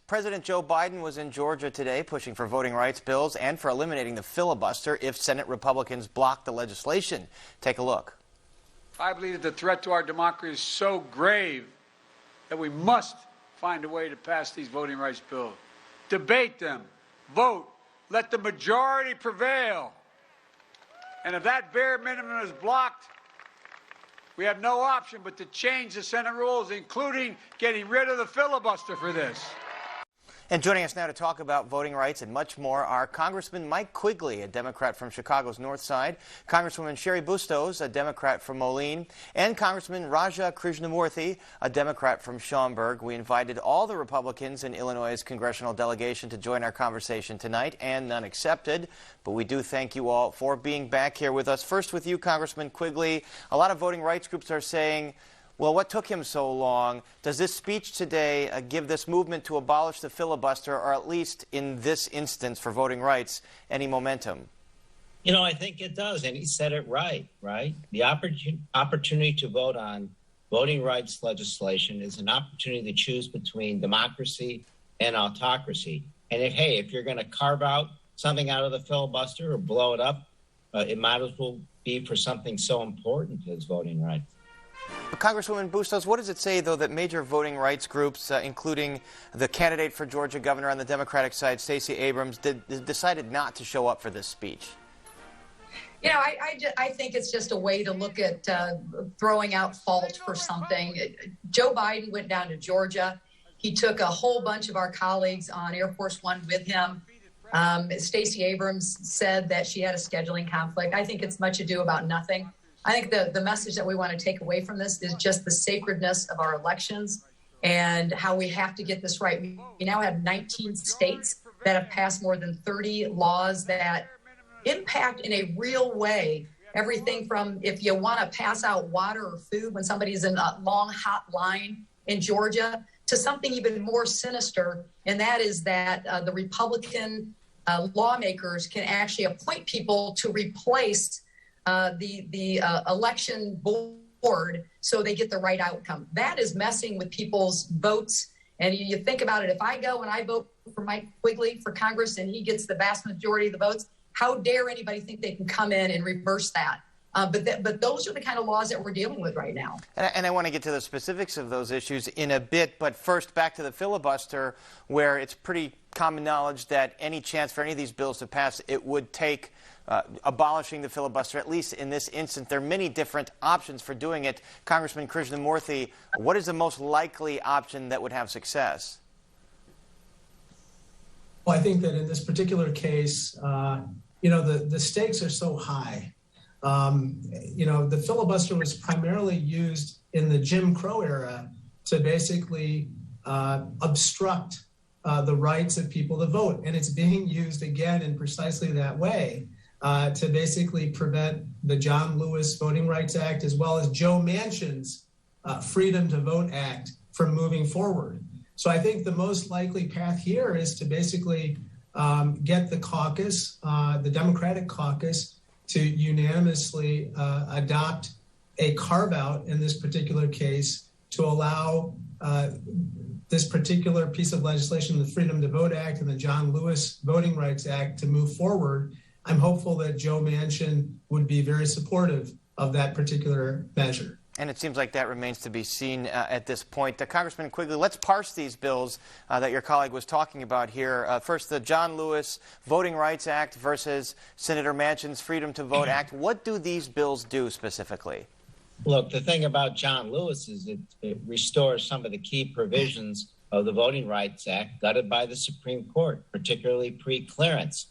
President Joe Biden was in Georgia today pushing for voting rights bills and for eliminating the filibuster if Senate Republicans block the legislation. Take a look. I believe that the threat to our democracy is so grave that we must find a way to pass these voting rights bills. Debate them, vote, let the majority prevail. And if that bare minimum is blocked, we have no option but to change the Senate rules, including getting rid of the filibuster for this. And joining us now to talk about voting rights and much more are Congressman Mike Quigley, a Democrat from Chicago's North Side, Congresswoman Cheri Bustos, a Democrat from Moline, and Congressman Krishnamurthi, a Democrat from Schaumburg. We invited all the Republicans in Illinois' congressional delegation to join our conversation tonight, and none accepted. But we do thank you all for being back here with us. First with you, Congressman Quigley. A lot of voting rights groups are saying, well, what took him so long? Does this speech today give this movement to abolish the filibuster, or at least in this instance for voting rights, any momentum? You know, I think it does, and he said it right? The opportunity to vote on voting rights legislation is an opportunity to choose between democracy and autocracy. And if you're going to carve out something out of the filibuster or blow it up, it might as well be for something so important as voting rights. Congresswoman Bustos, what does it say, though, that major voting rights groups, including the candidate for Georgia governor on the Democratic side, Stacey Abrams, decided not to show up for this speech? You know, I think it's just a way to look at throwing out fault for something. Joe Biden went down to Georgia. He took a whole bunch of our colleagues on Air Force One with him. Stacey Abrams said that she had a scheduling conflict. I think it's much ado about nothing. I think the message that we want to take away from this is just the sacredness of our elections and how we have to get this right. We now have 19 states that have passed more than 30 laws that impact in a real way everything from if you want to pass out water or food when somebody's in a long, hot line in Georgia to something even more sinister, and that is that the Republican lawmakers can actually appoint people to replace the election board so they get the right outcome. That is messing with people's votes. And you think about it, if I go and I vote for Mike Quigley for Congress and he gets the vast majority of the votes, how dare anybody think they can come in and reverse that? But those are the kind of laws that we're dealing with right now. And I want to get to the specifics of those issues in a bit, but first back to the filibuster, where it's pretty common knowledge that any chance for any of these bills to pass, it would take abolishing the filibuster, at least in this instance. There are many different options for doing it. Congressman Krishnamoorthi, what is the most likely option that would have success? Well, I think that in this particular case, the stakes are so high. The filibuster was primarily used in the Jim Crow era to basically obstruct the rights of people to vote. And it's being used again in precisely that way to basically prevent the John Lewis Voting Rights Act as well as Joe Manchin's Freedom to Vote Act from moving forward. So I think the most likely path here is to basically get the caucus, the Democratic caucus, to unanimously adopt a carve-out in this particular case to allow this particular piece of legislation, the Freedom to Vote Act and the John Lewis Voting Rights Act, to move forward. I'm hopeful that Joe Manchin would be very supportive of that particular measure. And it seems like that remains to be seen at this point. Congressman Quigley, let's parse these bills that your colleague was talking about here. First, the John Lewis Voting Rights Act versus Senator Manchin's Freedom to Vote Act. What do these bills do specifically? Look, the thing about John Lewis is it restores some of the key provisions of the Voting Rights Act gutted by the Supreme Court, particularly pre-clearance.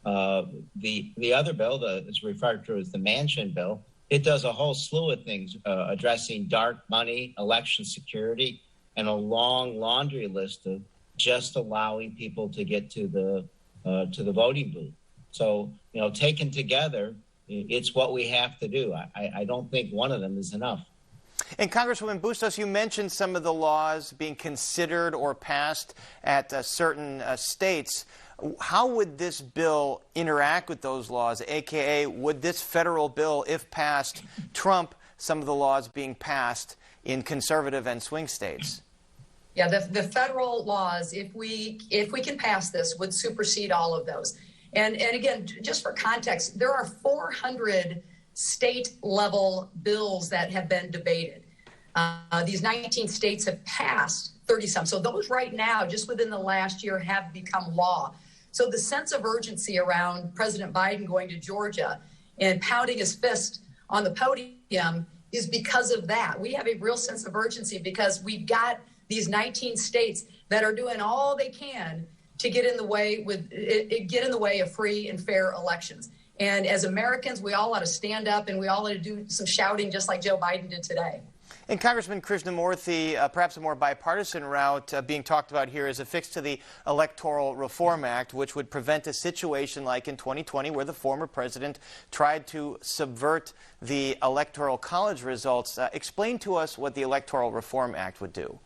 The other bill, it's referred to as the Manchin bill, it does a whole slew of things addressing dark money, election security, and a long laundry list of just allowing people to get to the voting booth. So, taken together, it's what we have to do. I don't think one of them is enough. And Congresswoman Bustos, you mentioned some of the laws being considered or passed at certain states. How would this bill interact with those laws, a.k.a. would this federal bill, if passed, trump some of the laws being passed in conservative and swing states? Yeah, the federal laws, if we can pass this, would supersede all of those. And again, just for context, there are 400 state-level bills that have been debated. These 19 states have passed 30-some. So those right now, just within the last year, have become law. So the sense of urgency around President Biden going to Georgia and pounding his fist on the podium is because of that. We have a real sense of urgency because we've got these 19 states that are doing all they can to get in the way of free and fair elections. And as Americans, we all ought to stand up and we all ought to do some shouting just like Joe Biden did today. And Congressman Krishnamoorthi, perhaps a more bipartisan route being talked about here is a fix to the Electoral Reform Act, which would prevent a situation like in 2020 where the former president tried to subvert the Electoral College results. Explain to us what the Electoral Reform Act would do.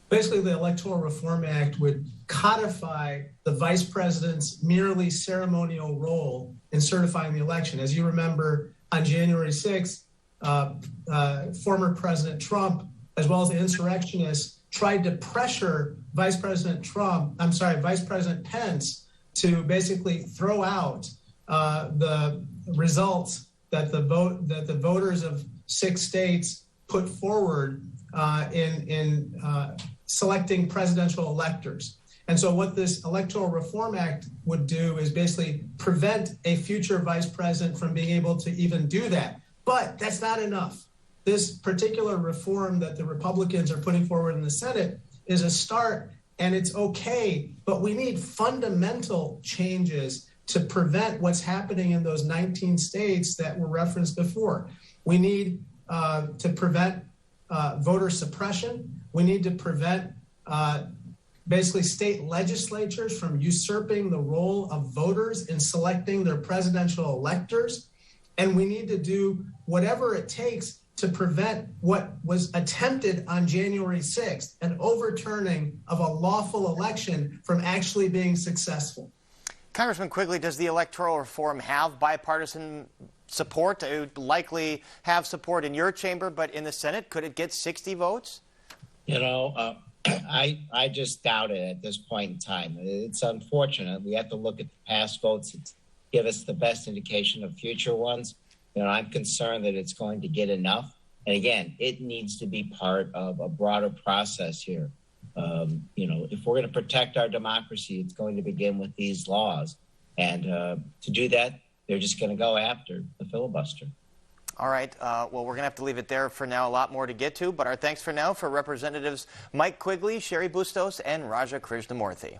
Basically, the Electoral Reform Act would codify the vice president's merely ceremonial role in certifying the election. As you remember, on January 6th, former President Trump, as well as the insurrectionists, tried to pressure Vice President Pence to basically throw out the results that the voters of 6 states put forward in selecting presidential electors. And so what this Electoral Reform Act would do is basically prevent a future vice president from being able to even do that. But that's not enough. This particular reform that the Republicans are putting forward in the Senate is a start, and it's okay, but we need fundamental changes to prevent what's happening in those 19 states that were referenced before. We need to prevent voter suppression. We need to prevent basically state legislatures from usurping the role of voters in selecting their presidential electors. And we need to do whatever it takes to prevent what was attempted on January 6th, an overturning of a lawful election from actually being successful. Congressman Quigley, does the electoral reform have bipartisan support? It would likely have support in your chamber, but in the Senate, could it get 60 votes? You know, I just doubt it at this point in time. It's unfortunate. We have to look at the past votes to give us the best indication of future ones. You know, I'm concerned that it's going to get enough. And again, it needs to be part of a broader process here. You know, if we're going to protect our democracy, it's going to begin with these laws. And to do that, they're just going to go after the filibuster. All right. Well, we're going to have to leave it there for now. A lot more to get to. But our thanks for now for Representatives Mike Quigley, Cheri Bustos, and Raja Krishnamoorthi.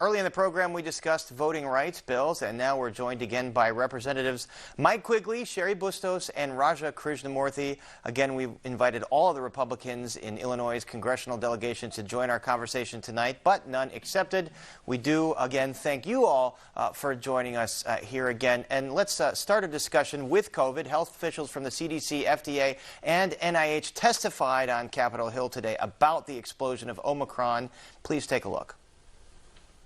Early in the program, we discussed voting rights bills, and now we're joined again by Representatives Mike Quigley, Cheri Bustos, and Raja Krishnamoorthi. Again, we've invited all of the Republicans in Illinois' congressional delegation to join our conversation tonight, but none accepted. We do, again, thank you all for joining us here again. And let's start a discussion with COVID. Health officials from the CDC, FDA, and NIH testified on Capitol Hill today about the explosion of Omicron. Please take a look.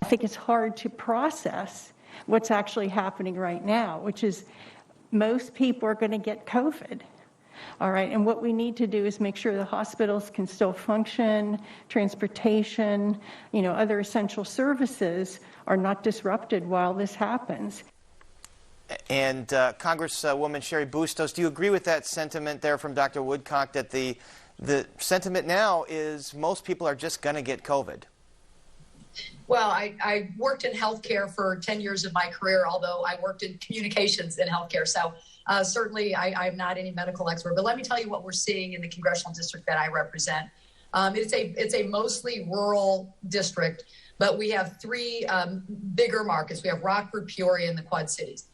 I think it's hard to process what's actually happening right now, which is most people are going to get COVID. All right, and what we need to do is make sure the hospitals can still function, transportation, you know, other essential services are not disrupted while this happens. And Congresswoman Cheri Bustos, do you agree with that sentiment there from Dr. Woodcock that the sentiment now is most people are just going to get COVID? Well, I worked in healthcare for 10 years of my career, although I worked in communications in healthcare. So certainly I'm not any medical expert. But let me tell you what we're seeing in the congressional district that I represent. It's a mostly rural district, but we have 3 bigger markets. We have Rockford, Peoria, and the Quad Cities.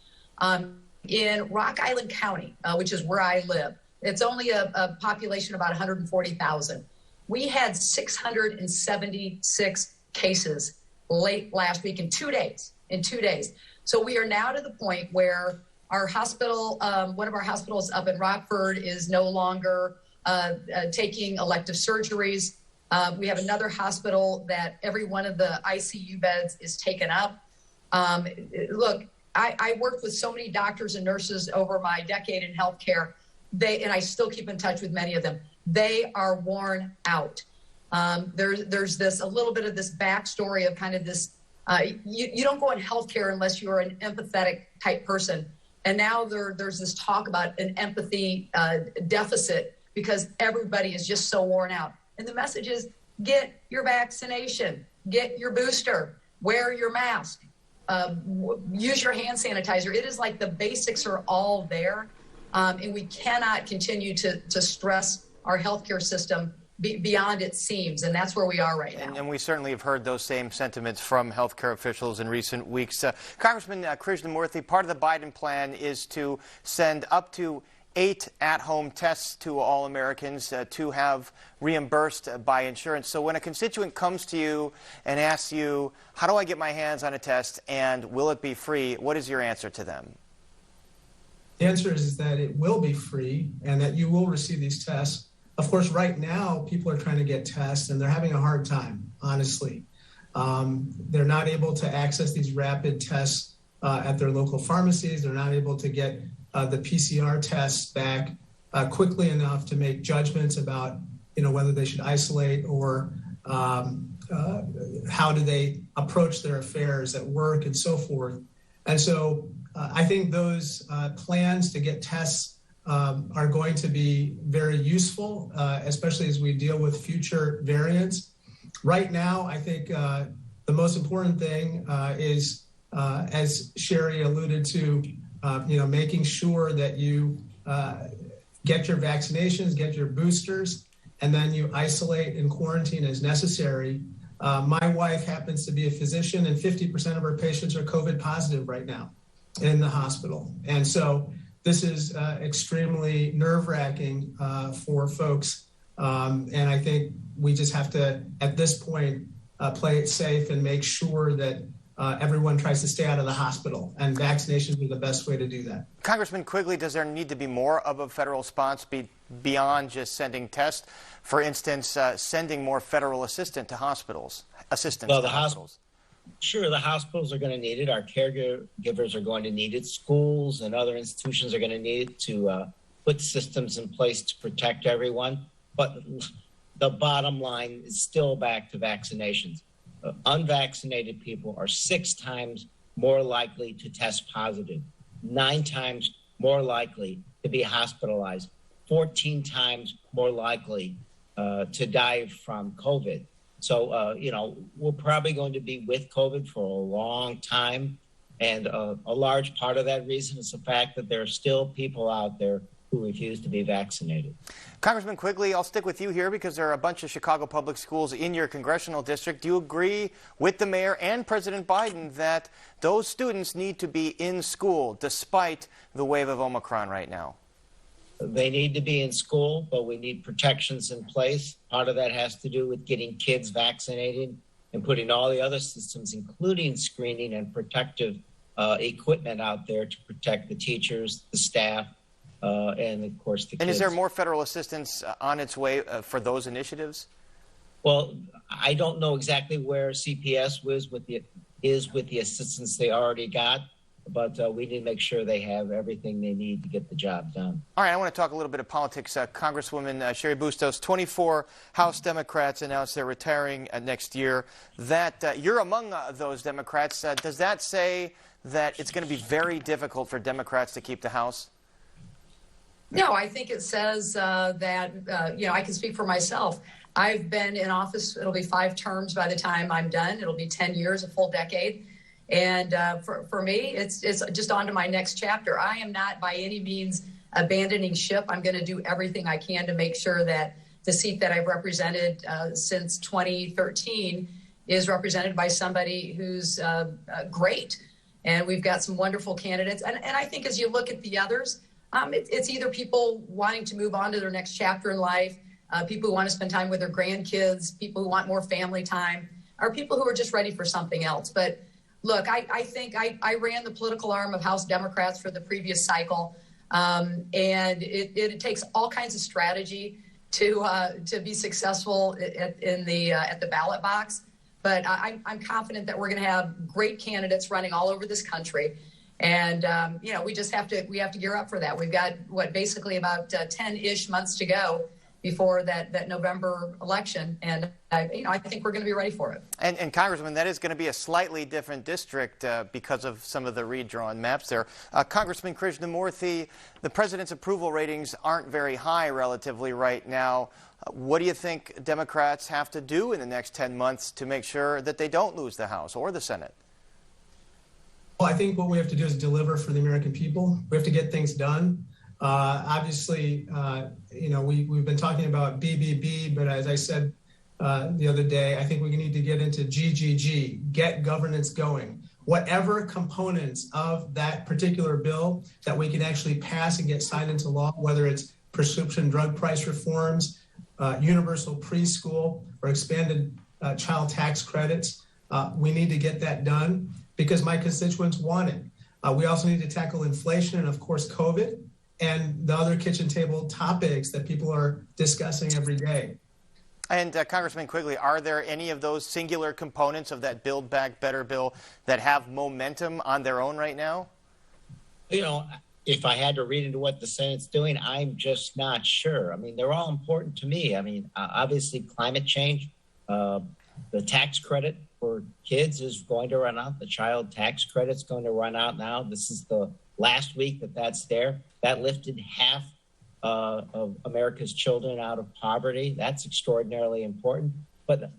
In Rock Island County, which is where I live, it's only a population of about 140,000. We had 676 cases late last week in 2 days. So we are now to the point where our hospital, one of our hospitals up in Rockford, is no longer taking elective surgeries. We have another hospital that every one of the ICU beds is taken up. Look, I worked with so many doctors and nurses over my decade in healthcare, and I still keep in touch with many of them. They are worn out. There's this a little bit of this backstory of kind of this. You don't go in healthcare unless you're an empathetic type person. And now there's this talk about an empathy deficit because everybody is just so worn out. And the message is, get your vaccination, get your booster, wear your mask, use your hand sanitizer. It is like the basics are all there. And we cannot continue to stress our healthcare system beyond it seems, and that's where we are right now. And we certainly have heard those same sentiments from healthcare officials in recent weeks. Congressman Krishnamoorthi, part of the Biden plan is to send up to 8 at-home tests to all Americans to have reimbursed by insurance. So when a constituent comes to you and asks you, how do I get my hands on a test and will it be free, what is your answer to them? The answer is that it will be free and that you will receive these tests. Of course, right now, people are trying to get tests and they're having a hard time, honestly. They're not able to access these rapid tests at their local pharmacies. They're not able to get the PCR tests back quickly enough to make judgments about, whether they should isolate or how do they approach their affairs at work and so forth. And so I think those plans to get tests are going to be very useful, especially as we deal with future variants. Right now, I think the most important thing is, as Cheri alluded to, making sure that you get your vaccinations, get your boosters, and then you isolate and quarantine as necessary. My wife happens to be a physician, and 50% of her patients are COVID positive right now in the hospital. And so this is extremely nerve-wracking for folks. And I think we just have to, at this point, play it safe and make sure that everyone tries to stay out of the hospital. And vaccinations are the best way to do that. Congressman Quigley, does there need to be more of a federal response beyond just sending tests? For instance, sending more federal assistance to hospitals. Sure, the hospitals are going to need it. Our caregivers are going to need it. Schools and other institutions are going to need it to put systems in place to protect everyone. But the bottom line is still back to vaccinations. Unvaccinated people are 6 times more likely to test positive, 9 times more likely to be hospitalized, 14 times more likely to die from COVID. So, we're probably going to be with COVID for a long time. And a large part of that reason is the fact that there are still people out there who refuse to be vaccinated. Congressman Quigley, I'll stick with you here because there are a bunch of Chicago public schools in your congressional district. Do you agree with the mayor and President Biden that those students need to be in school despite the wave of Omicron right now? They need to be in school, but we need protections in place. Part of that has to do with getting kids vaccinated and putting all the other systems, including screening and protective equipment out there to protect the teachers, the staff, and, of course, the kids. And is there more federal assistance on its way for those initiatives? Well, I don't know exactly where CPS is with the assistance they already got. But we need to make sure they have everything they need to get the job done. All right, I want to talk a little bit of politics. Congresswoman Cheri Bustos, 24 House Democrats announced they're retiring next year. That you're among those Democrats. Does that say that it's going to be very difficult for Democrats to keep the House? No, I think it says that, I can speak for myself. I've been in office, it'll be 5 terms by the time I'm done. It'll be 10 years, a full decade. And for me, it's just on to my next chapter. I am not by any means abandoning ship. I'm going to do everything I can to make sure that the seat that I've represented since 2013 is represented by somebody who's great. And we've got some wonderful candidates. And I think as you look at the others, it's either people wanting to move on to their next chapter in life, people who want to spend time with their grandkids, people who want more family time, or people who are just ready for something else. But look, I think I ran the political arm of House Democrats for the previous cycle, and it takes all kinds of strategy to be successful at the ballot box. But I'm confident that we're going to have great candidates running all over this country, and we have to gear up for that. We've got basically about 10-ish months to go before that November election. And I think we're going to be ready for it. And Congressman, that is going to be a slightly different district because of some of the redrawn maps there. Congressman Krishnamoorthi, the president's approval ratings aren't very high relatively right now. What do you think Democrats have to do in the next 10 months to make sure that they don't lose the House or the Senate? Well, I think what we have to do is deliver for the American people. We have to get things done. Obviously, we've been talking about BBB, but as I said the other day, I think we need to get into GGG, get governance going. Whatever components of that particular bill that we can actually pass and get signed into law, whether it's prescription drug price reforms, universal preschool, or expanded child tax credits, we need to get that done because my constituents want it. We also need to tackle inflation and, of course, COVID and the other kitchen table topics that people are discussing every day. And Congressman Quigley, are there any of those singular components of that Build Back Better bill that have momentum on their own right now? If I had to read into what the Senate's doing, I'm just not sure. I mean, they're all important to me. I mean, obviously, climate change, the tax credit for kids is going to run out. The child tax credit's going to run out now. This is the last week that's there. That lifted half of America's children out of poverty. That's extraordinarily important. But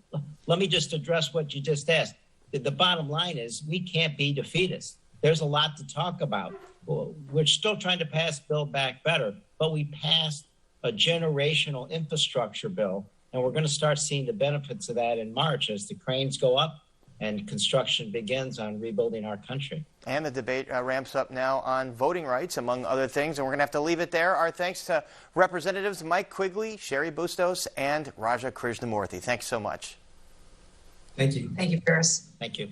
let me just address what you just asked. The bottom line is we can't be defeatists. There's a lot to talk about. We're still trying to pass Build Back Better, but we passed a generational infrastructure bill, and we're going to start seeing the benefits of that in March as the cranes go up and construction begins on rebuilding our country. And the debate ramps up now on voting rights, among other things, and we're going to have to leave it there. Our thanks to Representatives Mike Quigley, Cheri Bustos, and Raja Krishnamoorthi. Thanks so much. Thank you. Thank you, Paris. Thank you.